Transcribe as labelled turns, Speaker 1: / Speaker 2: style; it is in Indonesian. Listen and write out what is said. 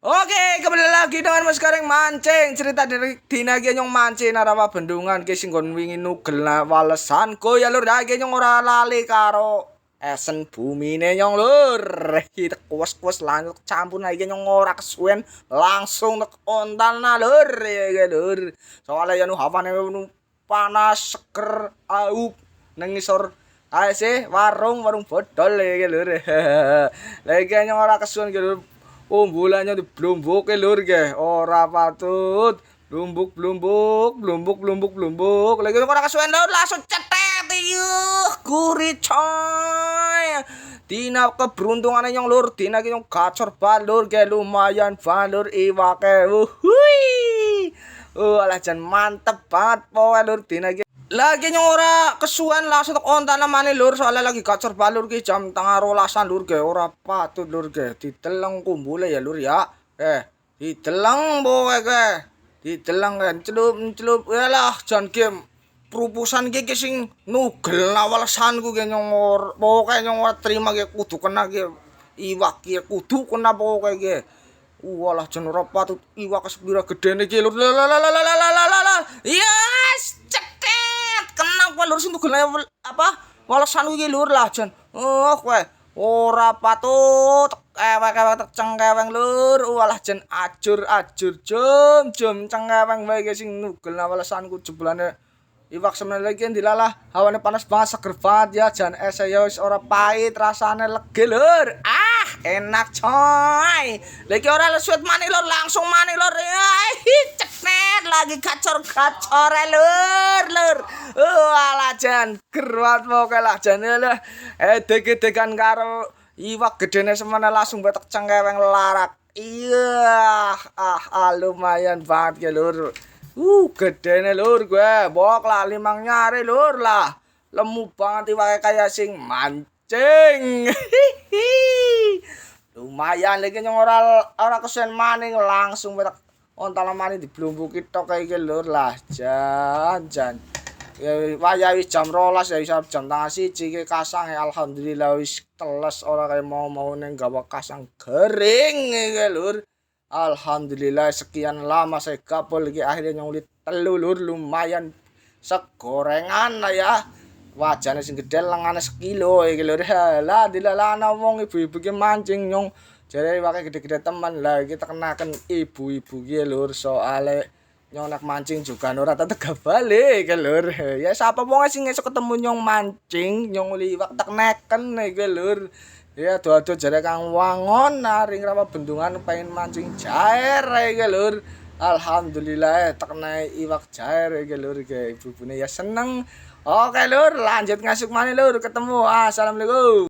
Speaker 1: Oke, kembali lagi dengan Mas Gareng mancing. Cerita dari Dina nyong mancing narawa bendungan ki sing nggon wingi nugel walesanku ya lur. Iki nyong ora lali karo esen bumine nyong lur. Kita kuwes-kuwes lanjut campur iki nyong ora kesuwen langsung nek ontal na lur. Ya lur. Soale ya nu hawane panas seger aup nang ngisor ae sih warung bodol ya lur. Lah iki nyong ora kesuwen lur. Umbulannya di blumbuk lur ge ora patut blumbuk lagi kok ora kesuwen lur langsung cetet gurih coy. Dina keberuntungan nyong lur dina ki nyong gacor balur ge lumayan balur iwake alah jan mantep banget pokoke lur dina ki lagi nyong ora kesuwen langsung tek ontan namane lur soalnya lagi gacor balur ki jam tengah rolasan lur ge ora patut lur ge dideleng kumbule ya lur ya dideleng pokoke ge dideleng kan celup yalah jan game perupusan ki sing nugel awalesanku ge nyong pokoke nyong ora terima ge kudu kena ge iwak ki kudu kena pokoke ge walah jan ora patut iwak sepira gedene ki lur yes kena kowe lur sing tugel apa walesan iki lur lah jan kowe ora patut ewek-ewek cengkeweng lur walah jan ajur jom cengkeweng wae sing nugel walesanku jeblane iwak semene iki dilalah hawane panas banget seger banget ya jan es ya wis ora pahit rasane lege lur enak coy lagi ora lesuet mani lur langsung mani lur cenet lagi gacor lur walah jan gerwat pokoke lah jan lah edeg-edegan karo iwak gedene semene langsung betek cengkeweng larak iya lumayan banget ya lur gedene lur gue bok lah limang nyari lur lah lemu banget iwake kaya sing mancing lumayan lagi nyong ora kesen maning langsung betek ontal mani diblumbuki tok iki lur lah jan ya waya wis jam 12 ya jam tengah 1 iki kasang ya alhamdulillah wis teles ora kaya mau ning gawa kasang gering iki lur alhamdulillah sekian lama saya gabol iki akhirnya nyong telu lur lumayan segorengan lah ya wajane sing gedhe lengane sekilo iki lur lah dilalana wong ibu-ibu ki mancing nyong jare wae gede-gede teman lah iki tekenaken ibu-ibu ki lur soale nyong nak mancing juga ora tetep balik ke lur ya sapa wong sing esuk ketemu nyong mancing nyong liwak tekneken iki lur ya doa-doa jare Kang Wangon naring rawa bendungan pengen mancing jair iki lur alhamdulillah tekne iwak jair iki lur ibu-ibune ya seneng oke lur lanjut ngasuk maneh lur ketemu assalamualaikum.